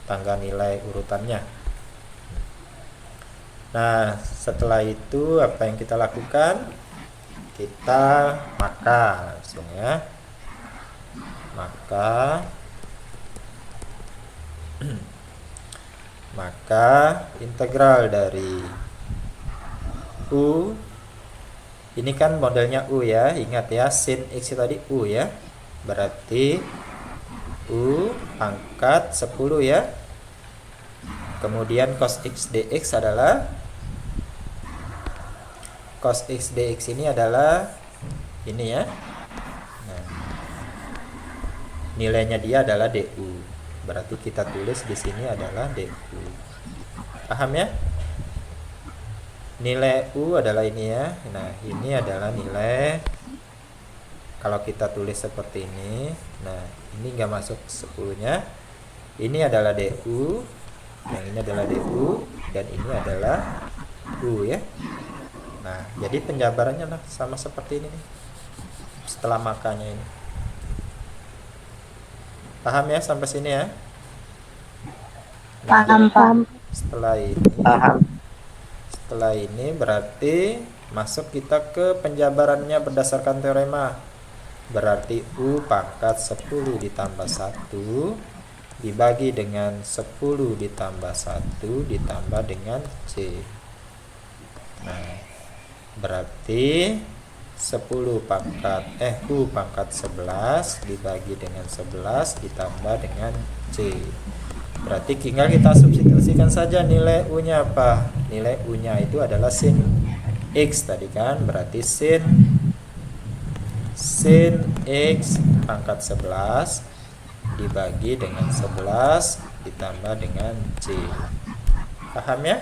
tangga nilai urutannya. Nah, setelah itu apa yang kita lakukan? Kita maka langsung ya. Maka integral dari U, ini kan modelnya U ya, ingat ya, sin X tadi U ya, berarti U pangkat 10 ya. Kemudian cos X dx adalah, cos X dx ini adalah ini ya. Nah, nilainya dia adalah DU. Berarti kita tulis di sini adalah DU. Paham ya? Nilai U adalah ini ya. Nah, ini adalah nilai, kalau kita tulis seperti ini. Nah, ini nggak masuk 10-nya. Ini adalah DU. Yang ini adalah DU. Dan ini adalah U ya. Nah, jadi penjabarannya sama seperti ini nih, setelah makanya ini. Paham ya sampai sini ya? Nah, Paham. setelah ini berarti masuk kita ke penjabarannya berdasarkan teorema. Berarti U pangkat 10 ditambah 1 dibagi dengan 10 ditambah 1 ditambah dengan C. Nah, berarti 10 pangkat U pangkat 11 dibagi dengan 11 ditambah dengan C. Berarti tinggal kita substitusikan saja nilai U-nya apa? Nilai U-nya itu adalah sin X tadi kan, berarti sin X pangkat 11 dibagi dengan 11 ditambah dengan C. Paham ya?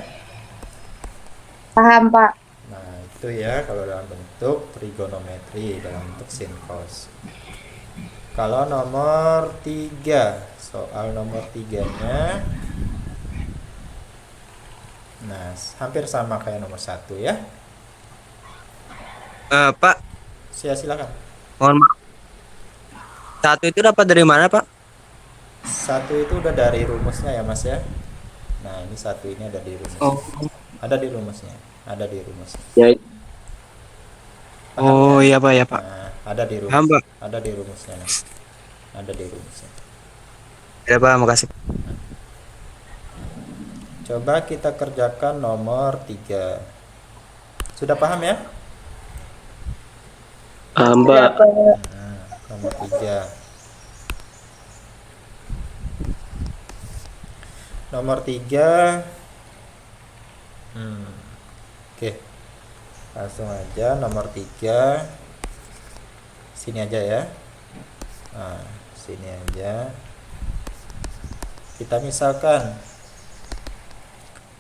Paham, Pak. Nah, itu ya kalau dalam bentuk trigonometri, dalam bentuk sin cos. Kalau nomor 3, soal nomor 3-nya, nah hampir sama kayak nomor 1 ya. Pak, Silakan. mohon maaf. 1 itu dapat dari mana, Pak? 1 itu udah dari rumusnya ya Mas ya. Nah, ini 1 ini ada di rumusnya. Ada di rumusnya. Ya, Paham Oh ya? iya, Pak, ya, Pak. Nah, ada di Paham, Pak. Ada di rumusnya. Nah. Ada di rumusnya. Ya, Pak, makasih. Coba kita kerjakan nomor 3. Sudah paham ya? Mbak. Nah, nomor 3. Nomor 3. Oke. Langsung aja nomor 3. Sini aja ya. Nah, sini aja. Kita misalkan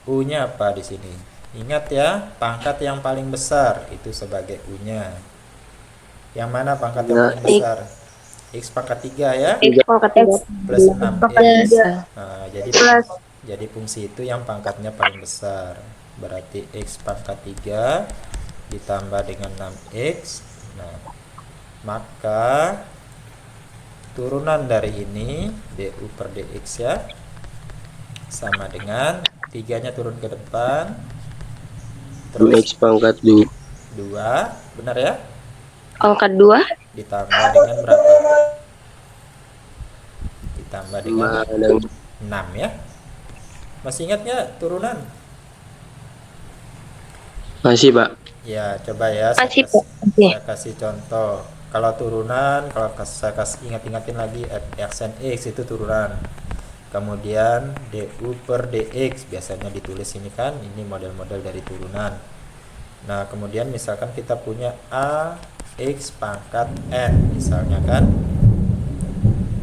U-nya apa di sini? Ingat ya, pangkat yang paling besar itu sebagai U-nya. Yang mana pangkat yang paling besar? X pangkat 3 ya, X pangkat 3 plus 6X. Nah, plus jadi fungsi itu yang pangkatnya paling besar. Berarti X pangkat 3 ditambah dengan 6X. Nah, maka turunan dari ini du per dx ya sama dengan 3-nya turun ke depan, terus X pangkat 2. 2, benar ya, pangkat 2 ditambah dengan berapa? Ditambah dengan 6 ya. Masih ingat nggak turunan? Masih, Pak. Ya, coba ya Masih, Pak. saya kasih contoh. Kalau turunan, kalau saya kasih ingat-ingatin lagi, X and X itu turunan. Kemudian du per dx biasanya ditulis ini kan, ini model-model dari turunan. Nah, kemudian misalkan kita punya a x pangkat n misalnya kan,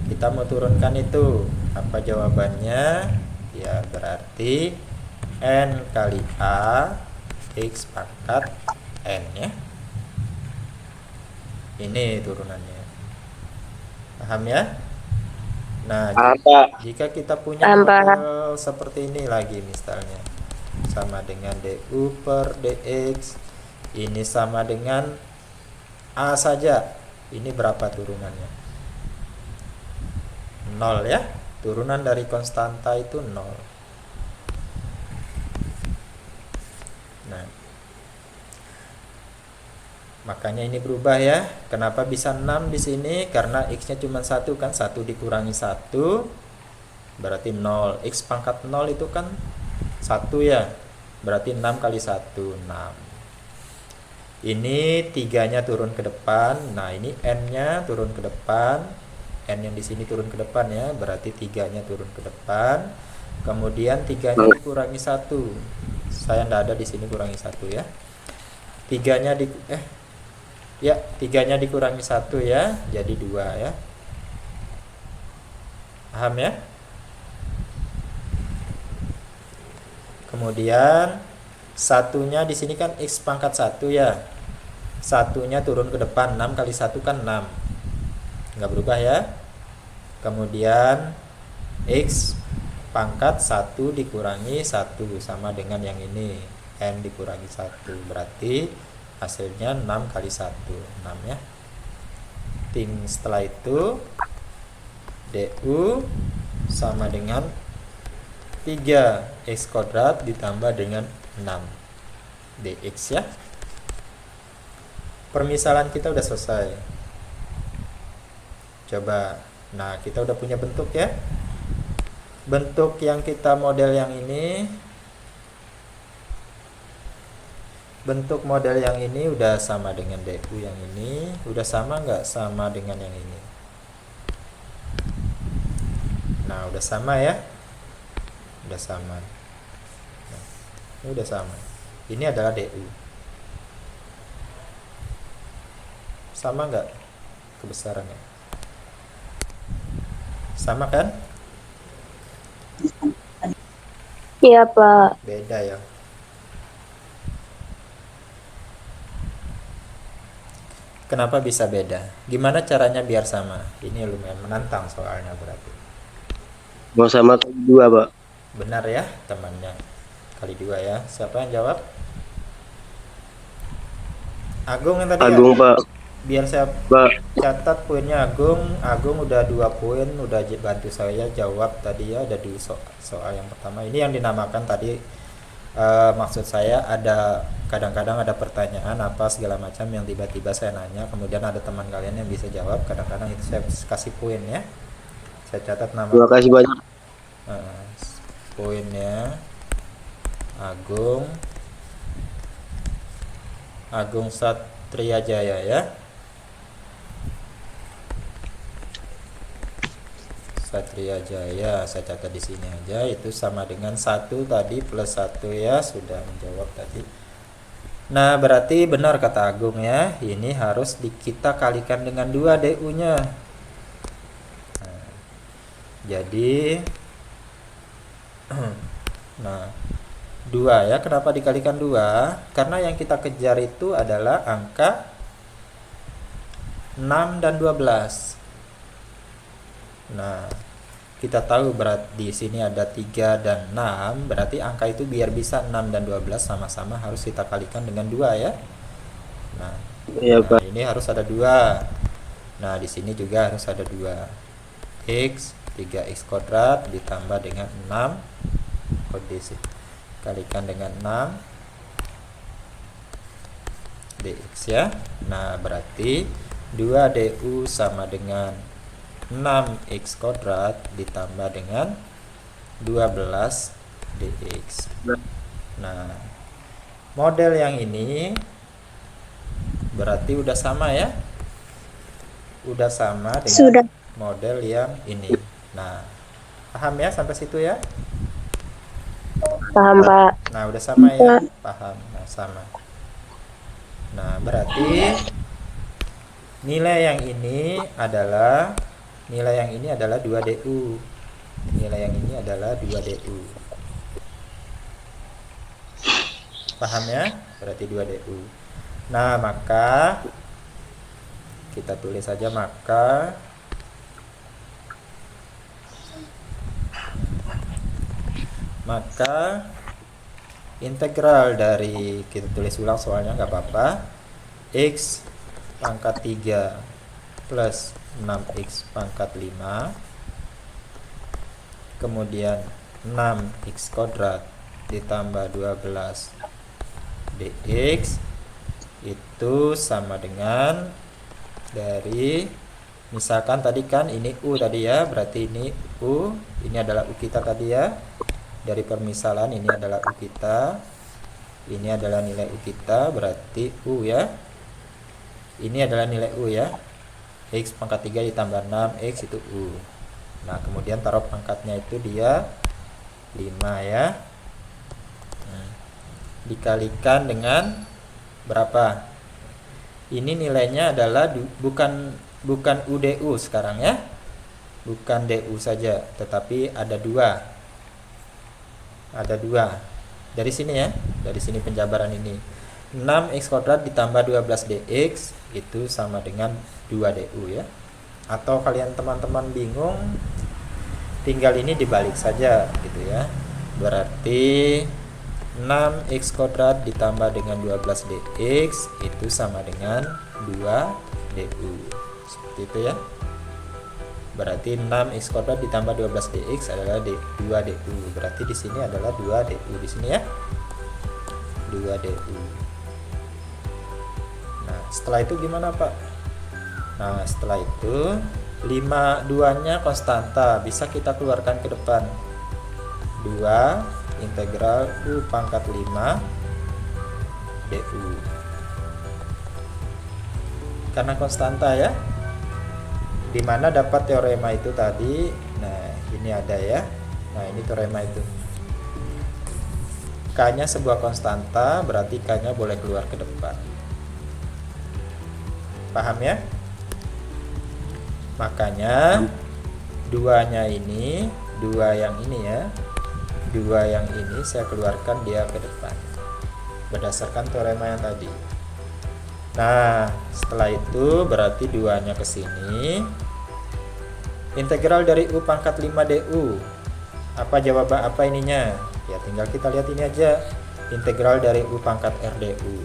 kita mau turunkan itu, apa jawabannya? Ya berarti n kali a x pangkat n ya. Ini turunannya. Paham ya? Nah, jika kita punya model seperti ini lagi misalnya, sama dengan du per dx. Ini sama dengan a saja. Ini berapa turunannya? 0 ya. Turunan dari konstanta itu 0. Nah, makanya ini berubah ya. Kenapa bisa 6 di sini? Karena x-nya cuma 1 kan, 1 dikurangi 1 berarti 0. X pangkat 0 itu kan 1 ya. Berarti 6 kali 1, 6. Ini 3-nya turun ke depan. Nah, ini n-nya turun ke depan. N yang di sini turun ke depan ya. Berarti 3-nya turun ke depan. Kemudian 3-nya dikurangi 1. Saya ndak ada di sini kurangi 1 ya. 3-nya 3-nya dikurangi 1 ya. Jadi 2 ya. Paham ya? Kemudian satunya di sini kan x pangkat 1 ya. Satunya turun ke depan, 6 kali 1 kan 6. Enggak berubah ya. Kemudian x pangkat 1 dikurangi 1 sama dengan yang ini, n dikurangi 1. Berarti hasilnya 6 kali 1, 6 ya. Setelah itu du sama dengan 3x kuadrat ditambah dengan 6 dx ya. Permisalan kita udah selesai. Coba, nah kita udah punya bentuk ya. Bentuk yang kita model yang ini, bentuk model yang ini udah sama dengan du yang ini. Udah sama nggak sama dengan yang ini? Nah udah sama ya. Udah sama. Nah, ini udah sama. Ini adalah du. Sama nggak kebesarannya? Sama kan? Iya, Pak. Beda ya. Kenapa bisa beda? Gimana caranya biar sama? Ini lumayan menantang soalnya berarti. Mau sama kali 2, Pak. Benar ya temannya. Kali 2 ya. Siapa yang jawab? Agung yang tadi Agung, ya? Pak. Biar saya Pak. catat poinnya Agung. Agung udah 2 poin, udah bantu saya jawab tadi ya. Ada di soal yang pertama. Ini yang dinamakan tadi, maksud saya ada kadang-kadang ada pertanyaan apa segala macam yang tiba-tiba saya nanya, kemudian ada teman kalian yang bisa jawab. Kadang-kadang itu saya kasih poin ya. Saya catat nama. Terima kasih banyak. Poinnya Agung Satriajaya ya. Satriajaya saya catat di sini aja, itu sama dengan 1 tadi plus 1 ya, sudah menjawab tadi. Nah, berarti benar kata Agung ya, ini harus kita kalikan dengan 2 du-nya. Nah, jadi nah 2 ya, kenapa dikalikan 2? Karena yang kita kejar itu adalah angka 6 dan 12. Nah, kita tahu berat di sini ada 3 dan 6, berarti angka itu biar bisa 6 dan 12 sama-sama harus kita kalikan dengan 2 ya. Nah, Iya, Pak. ini harus ada 2. Nah, di sini juga harus ada 2. X 3x kuadrat ditambah dengan 6 kondisi kalikan dengan 6 dx ya. Nah, berarti 2 du sama dengan 6x kuadrat ditambah dengan 12 dx. Nah, model yang ini berarti udah sama ya. Udah sama dengan Sudah. model yang ini. Nah, paham ya sampai situ ya? Paham, Pak. Nah, udah sama ya? Paham. Nah, sama. Nah, berarti nilai yang ini adalah 2 du. Nilai yang ini adalah 2 du. Paham ya? Berarti 2 du. Nah, maka kita tulis saja maka integral dari, kita tulis ulang soalnya nggak apa-apa, x pangkat 3 plus 6x pangkat 5, kemudian 6x kuadrat ditambah 12 dx itu sama dengan dari, misalkan tadi kan ini u tadi ya, berarti ini u, ini adalah u kita tadi ya, dari permisalan ini adalah u kita, ini adalah nilai u kita, berarti u ya, ini adalah nilai u ya, x pangkat 3 ditambah 6x itu u. Nah kemudian taruh pangkatnya itu dia 5 ya. Dikalikan dengan berapa? Ini nilainya adalah bukan UDU sekarang ya, bukan DU saja, tetapi ada dua dari sini ya, dari sini penjabaran ini 6x kuadrat ditambah 12 dx itu sama dengan 2 DU ya. Atau kalian teman-teman bingung, tinggal ini dibalik saja gitu ya, berarti 6x kuadrat ditambah dengan 12 dx itu sama dengan 2 du, seperti itu ya. Berarti 6x kuadrat ditambah 12 dx adalah 2 du, berarti di sini adalah 2 du di sini ya, 2 du. Nah setelah itu gimana Pak? Nah setelah itu 2 nya konstanta, bisa kita keluarkan ke depan, 2 integral u pangkat 5 du, karena konstanta ya. Dimana dapat teorema itu tadi, nah ini ada ya, nah ini teorema itu, k nya sebuah konstanta, berarti k nya boleh keluar ke depan. Paham ya? Makanya 2 nya ini, 2 yang ini ya, 2 yang ini saya keluarkan dia ke depan berdasarkan teorema yang tadi. Nah setelah itu berarti 2 nya ke sini, integral dari u pangkat 5 du, apa jawaban, apa ininya ya, tinggal kita lihat ini aja, integral dari u pangkat rdu.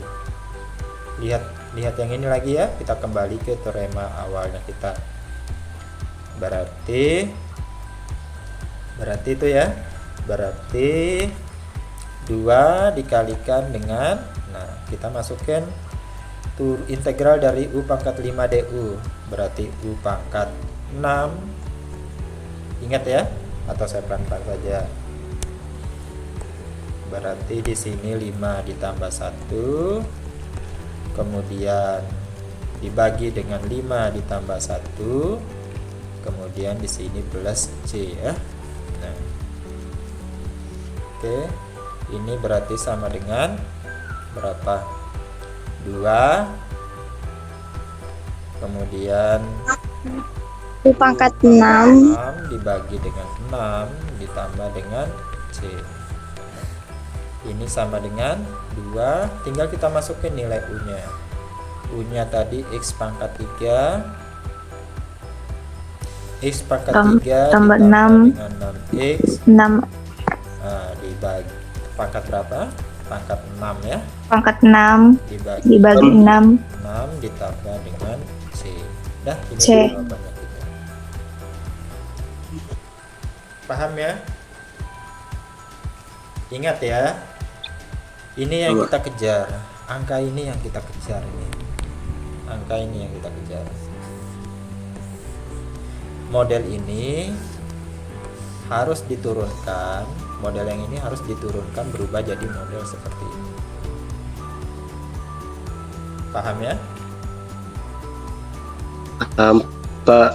Lihat yang ini lagi ya, kita kembali ke teorema awalnya kita, berarti itu ya, berarti 2 dikalikan dengan, nah kita masukkan integral dari u pangkat 5 du, berarti u pangkat 6, ingat ya, atau saya pelan-pelan saja, berarti di sini 5 ditambah 1, kemudian dibagi dengan 5 ditambah 1, kemudian di sini plus c ya. Nah, oke, ini berarti sama dengan berapa? 2, kemudian U pangkat 6 dibagi dengan 6 ditambah dengan c, ini sama dengan 2, tinggal kita masukin nilai u nya. U nya tadi x pangkat 3, x pangkat 3 tambah 6 dengan 6x, 6 nah, dibagi pangkat berapa? Pangkat 6 ya, pangkat 6 dibagi 6 6 ditambah dengan c. Dah, ini C. jawabannya kita. Paham ya? Ingat ya, ini yang kita kejar, angka ini yang kita kejar, ini angka ini yang kita kejar. Model ini harus diturunkan, model yang ini harus diturunkan, berubah jadi model seperti ini. Paham ya? Pak.